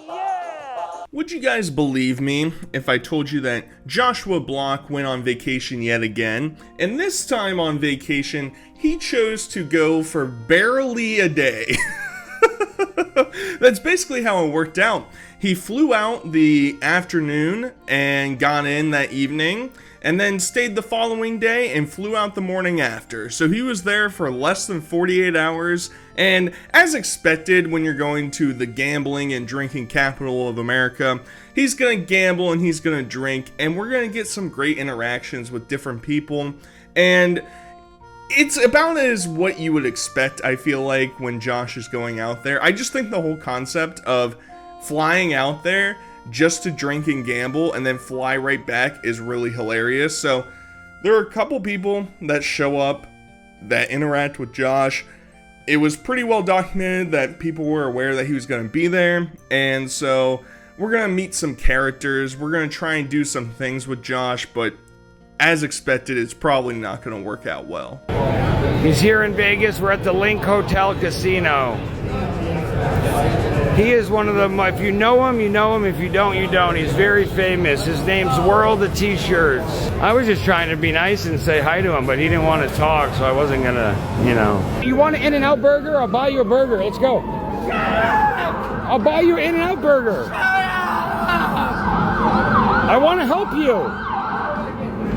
yeah! Would you guys believe me if I told you that Joshua Block went on vacation yet again, and this time on vacation, he chose to go for barely a day? That's basically how it worked out. He flew out the afternoon and got in that evening, and then stayed the following day and flew out the morning after. So he was there for less than 48 hours, and as expected when you're going to the gambling and drinking capital of America, he's gonna gamble and he's gonna drink, and we're gonna get some great interactions with different people, and it's about as what you would expect, I feel like, when Josh is going out there. I just think the whole concept of flying out there just to drink and gamble and then fly right back is really hilarious. So there are a couple people that show up that interact with Josh. It was pretty well documented that people were aware that he was going to be there, and so we're going to meet some characters. We're going to try and do some things with Josh, but as expected, it's probably not going to work out well. He's here in Vegas. We're at the Link Hotel Casino. He is one of them. If you know him, you know him. If you don't, you don't. He's very famous. His name's World of T-Shirts. I was just trying to be nice and say hi to him, but he didn't want to talk, so I wasn't gonna, you know. You want an In-N-Out burger? I'll buy you a burger. Let's go. I'll buy you an In-N-Out burger. I want to help you.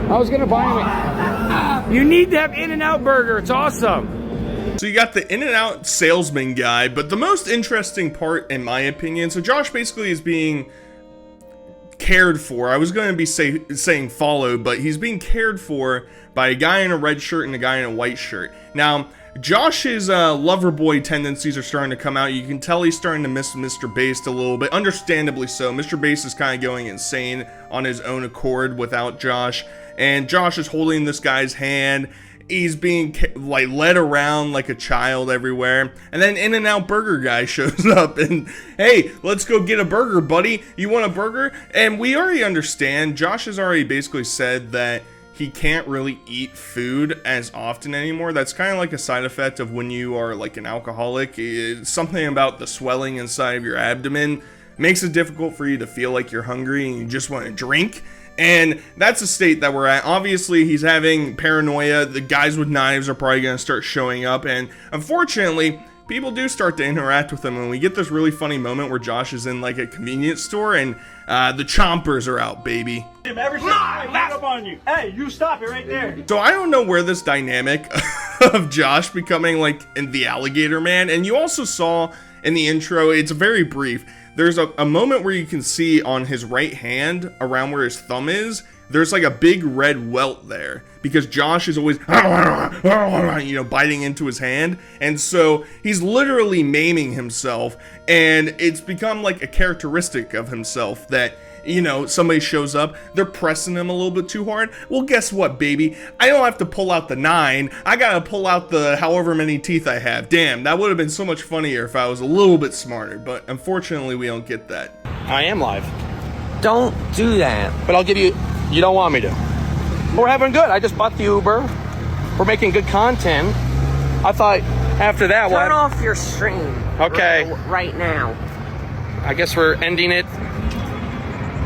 I was gonna buy him. You need to have In-N-Out burger. It's awesome. So you got the In-N-Out salesman guy, but the most interesting part, in my opinion, so Josh basically is being cared for. I was going to be saying followed, but he's being cared for by a guy in a red shirt and a guy in a white shirt. Now, Josh's lover boy tendencies are starting to come out. You can tell he's starting to miss Mr. Baste a little bit, understandably so. Mr. Baste is kind of going insane on his own accord without Josh, and Josh is holding this guy's hand. He's being like led around like a child everywhere, and then In-N-Out Burger guy shows up and, hey, let's go get a burger, buddy. You want a burger? And we already understand, Josh has already basically said that he can't really eat food as often anymore. That's kind of like a side effect of when you are like an alcoholic. It's something about the swelling inside of your abdomen makes it difficult for you to feel like you're hungry and you just want to drink. And that's the state that we're at. Obviously, he's having paranoia. The guys with knives are probably going to start showing up. And unfortunately, people do start to interact with him. And we get this really funny moment where Josh is in like a convenience store and the chompers are out, baby. Ever since I hang up on you. Hey, you stop it right there. So I don't know where this dynamic of Josh becoming like in the Alligator Man. And you also saw in the intro, it's very brief. There's a moment where you can see on his right hand, around where his thumb is, there's like a big red welt there. Because Josh is always, you know, biting into his hand. And so he's literally maiming himself. And it's become like a characteristic of himself that, you know, somebody shows up, they're pressing him a little bit too hard. Well, guess what, baby? I don't have to pull out the 9. I gotta pull out the however many teeth I have. Damn, that would have been so much funnier if I was a little bit smarter. But unfortunately, we don't get that. I am live. Don't do that. But I'll give you... You don't want me to. We're having good. I just bought the Uber. We're making good content. I thought after that... Turn off your stream. Okay. Right now. I guess we're ending it.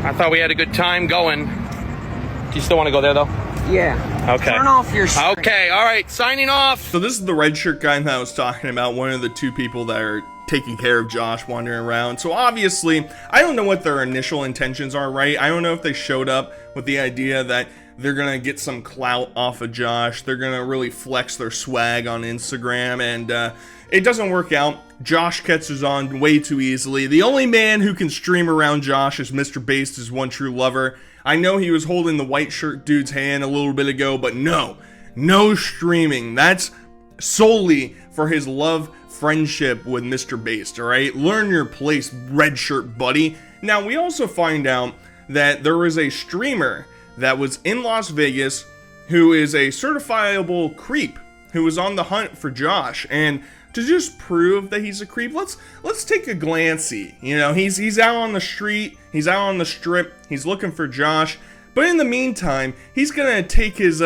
I thought we had a good time going. Do you still want to go there, though? Yeah. Okay. Turn off your stream. Okay, all right. Signing off. So this is the red shirt guy that I was talking about, one of the two people that are taking care of Josh wandering around. So obviously, I don't know what their initial intentions are, right? I don't know if they showed up with the idea that they're going to get some clout off of Josh. They're going to really flex their swag on Instagram, and it doesn't work out. Josh catches on way too easily. The only man who can stream around Josh is Mr. Baste, his one true lover. I know he was holding the white shirt dude's hand a little bit ago, but no streaming. That's solely for his love friendship with Mr. Baste, alright? Learn your place, red shirt buddy. Now, we also find out that there was a streamer that was in Las Vegas who is a certifiable creep who was on the hunt for Josh, and to just prove that he's a creep, let's take a glancey. You know, he's out on the street, he's out on the strip, he's looking for Josh, but in the meantime, he's gonna take his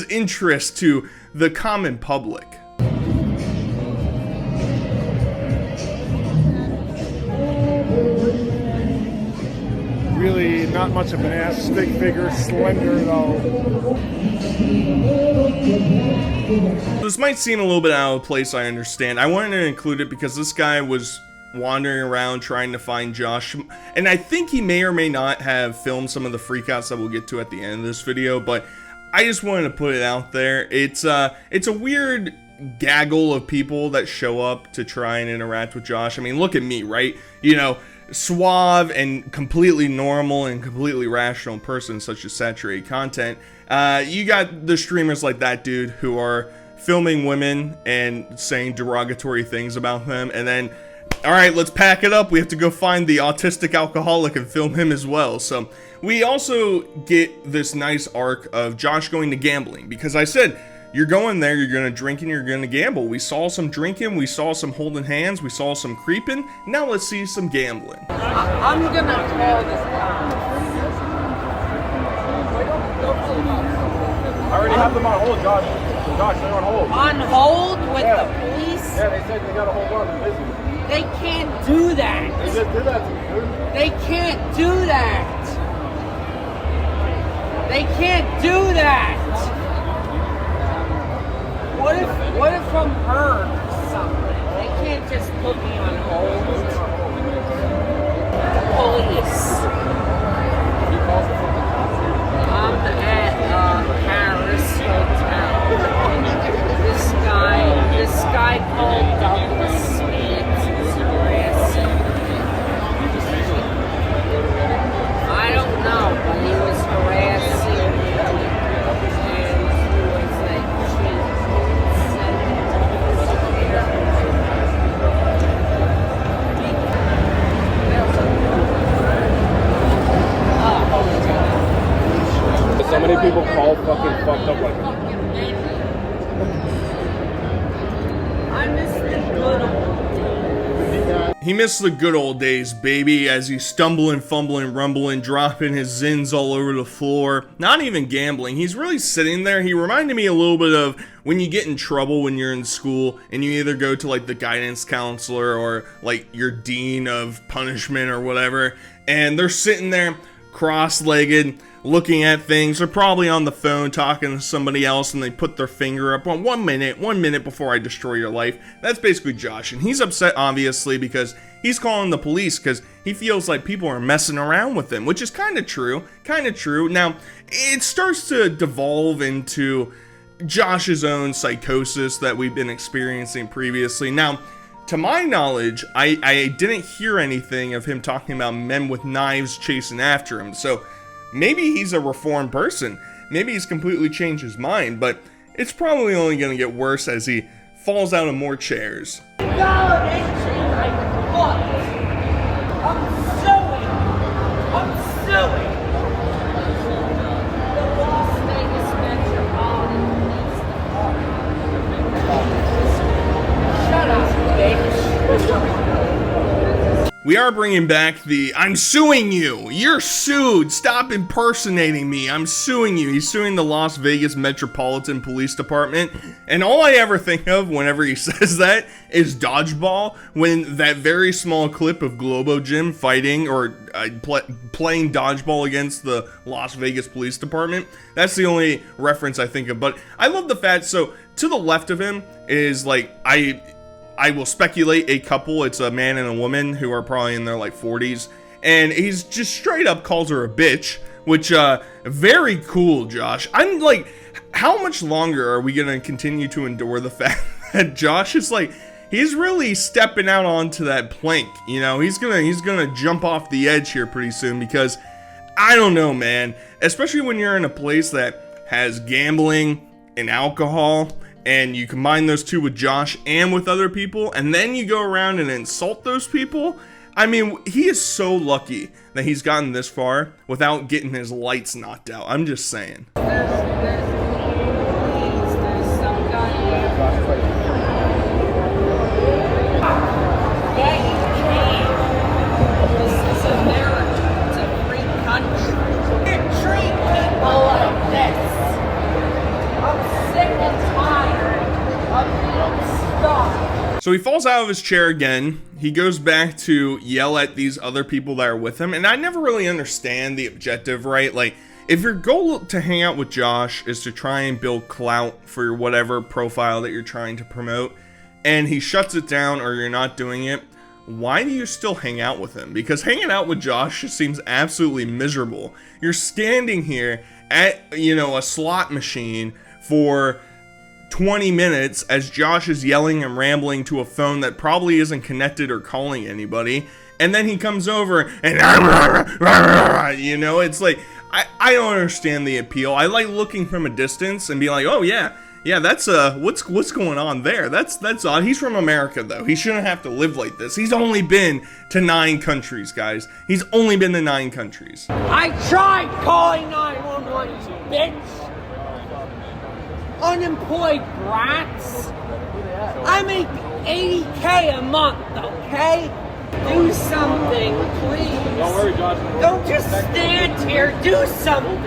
interest to the common public. not much of an ass, stick figure, slender though. This might seem a little bit out of place, I understand. I wanted to include it because this guy was wandering around trying to find Josh, and I think he may or may not have filmed some of the freakouts that we'll get to at the end of this video, but I just wanted to put it out there. It's a weird gaggle of people that show up to try and interact with Josh. I mean, look at me, right? You know, suave and completely normal and completely rational person such as saturated content. You got the streamers like that dude who are filming women and saying derogatory things about them, and then, all right, let's pack it up. We have to go find the autistic alcoholic and film him as well. So we also get this nice arc of Josh going to gambling, because I said, you're going there, you're going to drink, and you're going to gamble. We saw some drinking, we saw some holding hands, we saw some creeping. Now let's see some gambling. I'm gonna call this guy. I already have them on hold, Josh. Josh, they're on hold. On hold with the police? Yeah, they said they got a hold on. They're busy. They can't do that. They just did that to me, dude. They can't do that. They can't do that. What if I'm hurt or something? They can't just put me on hold. Police. I'm at Paris Hotel. This guy called Douglas Smith is harassing me. I don't know, but he was harassing me. And he was like, So many people call fucking fucked up like that. I miss the good old days. He missed the good old days, baby, as he's stumbling, fumbling, rumbling, dropping his zins all over the floor. Not even gambling. He's really sitting there. He reminded me a little bit of when you get in trouble when you're in school and you either go to like the guidance counselor or like your dean of punishment or whatever, and they're sitting there cross-legged, looking at things. They're probably on the phone talking to somebody else, and they put their finger up on 1 minute before I destroy your life. That's basically Josh, and he's upset obviously because he's calling the police because he feels like people are messing around with him, which is kind of true. Now it starts to devolve into Josh's own psychosis that we've been experiencing previously. Now, to my knowledge, I didn't hear anything of him talking about men with knives chasing after him, so maybe he's a reformed person. Maybe he's completely changed his mind, but it's probably only going to get worse as he falls out of more chairs. I'm suing. The Las Vegas Metropolitan Police Department. Shut up, bitch. We are bringing back the "I'm suing you, you're sued, stop impersonating me, I'm suing you." He's suing the Las Vegas Metropolitan Police Department, and all I ever think of whenever he says that is Dodgeball, when that very small clip of Globo Gym fighting or playing dodgeball against the Las Vegas Police Department. That's the only reference I think of, but I love the fact, so to the left of him is like, I will speculate a couple. It's a man and a woman who are probably in their like 40s, and he's just straight up calls her a bitch, which very cool, Josh. I'm like, how much longer are we gonna continue to endure the fact that Josh is like, he's really stepping out onto that plank, you know? He's gonna jump off the edge here pretty soon, because I don't know, man, especially when you're in a place that has gambling and alcohol, and you combine those two with Josh and with other people, and then you go around and insult those people. I mean, he is so lucky that he's gotten this far without getting his lights knocked out. I'm just saying. There's some guy here. Yeah, you can. This is America. It's a free country. You treat people like this. I'm sick and tired of being stuck. So he falls out of his chair again. He goes back to yell at these other people that are with him. And I never really understand the objective, right? Like, if your goal to hang out with Josh is to try and build clout for your whatever profile that you're trying to promote, and he shuts it down or you're not doing it, why do you still hang out with him? Because hanging out with Josh just seems absolutely miserable. You're standing here at, a slot machine for 20 minutes as Josh is yelling and rambling to a phone that probably isn't connected or calling anybody. And then he comes over and, it's like, I don't understand the appeal. I like looking from a distance and be like, oh yeah, that's, what's going on there? That's odd. He's from America though. He shouldn't have to live like this. He's only been to 9 countries, guys. He's only been to 9 countries. I tried calling 911, bitch. Unemployed brats. I make $80K a month, okay? Do something, please. Don't worry, Josh. Don't just stand here. Do something.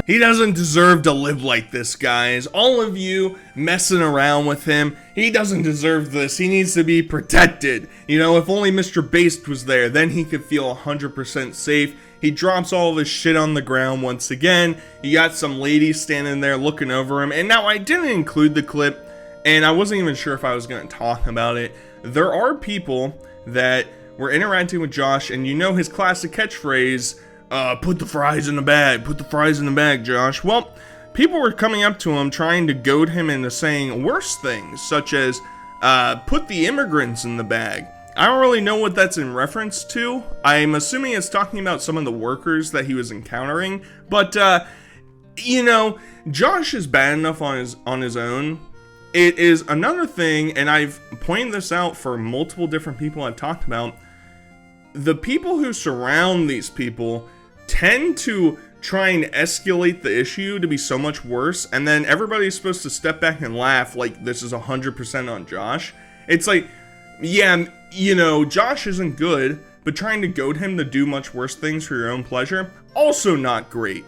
He doesn't deserve to live like this, guys. All of you messing around with him, he doesn't deserve this. He needs to be protected. If only Mr. Based was there, then he could feel 100% safe. He drops all of his shit on the ground once again. You got some ladies standing there looking over him. And now I didn't include the clip, and I wasn't even sure if I was going to talk about it. There are people that were interacting with Josh, and his classic catchphrase, put the fries in the bag. Put the fries in the bag, Josh. Well, people were coming up to him trying to goad him into saying worse things, such as, put the immigrants in the bag. I don't really know what that's in reference to. I'm assuming it's talking about some of the workers that he was encountering. But, Josh is bad enough on his own. It is another thing, and I've pointed this out for multiple different people I've talked about. The people who surround these people tend to try and escalate the issue to be so much worse, and then everybody's supposed to step back and laugh like this is 100% on Josh. It's like, yeah, Josh isn't good, but trying to goad him to do much worse things for your own pleasure, also not great.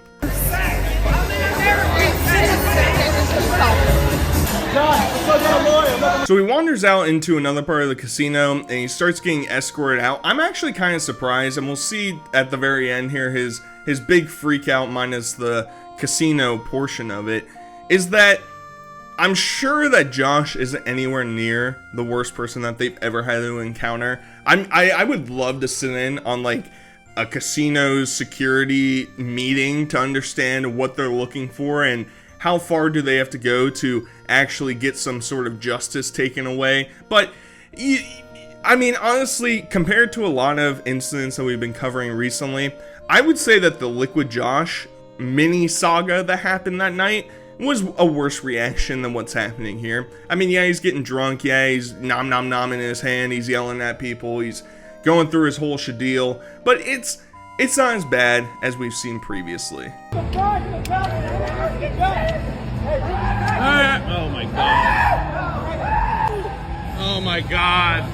So he wanders out into another part of the casino and he starts getting escorted out. I'm actually kind of surprised, and we'll see at the very end here his big freak out minus the casino portion of it, is that I'm sure that Josh isn't anywhere near the worst person that they've ever had to encounter. I would love to sit in on like a casino's security meeting to understand what they're looking for and how far do they have to go to actually get some sort of justice taken away. But, I mean, honestly, compared to a lot of incidents that we've been covering recently, I would say that the Liquid Josh mini saga that happened that night was a worse reaction than what's happening here. I mean, yeah, he's getting drunk, yeah, he's nom nom nom in his hand, he's yelling at people, he's going through his whole shadeal, but it's not as bad as we've seen previously. Oh my god. Oh my god.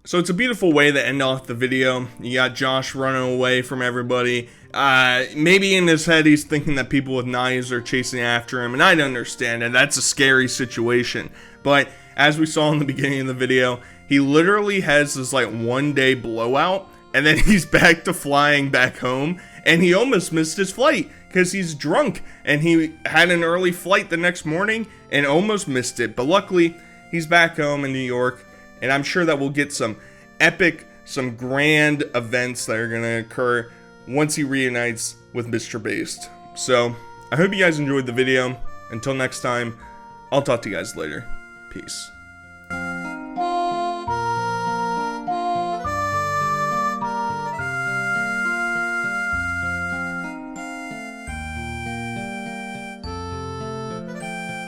So it's a beautiful way to end off the video. You got Josh running away from everybody. Maybe in his head he's thinking that people with knives are chasing after him, and I understand it. That's a scary situation. But as we saw in the beginning of the video, he literally has this like 1-day blowout, and then he's back to flying back home, and he almost missed his flight because he's drunk, and he had an early flight the next morning and almost missed it. But luckily, he's back home in New York, and I'm sure that we'll get some epic, some grand events that are going to occur once he reunites with Mr. Based. So, I hope you guys enjoyed the video. Until next time, I'll talk to you guys later. Peace.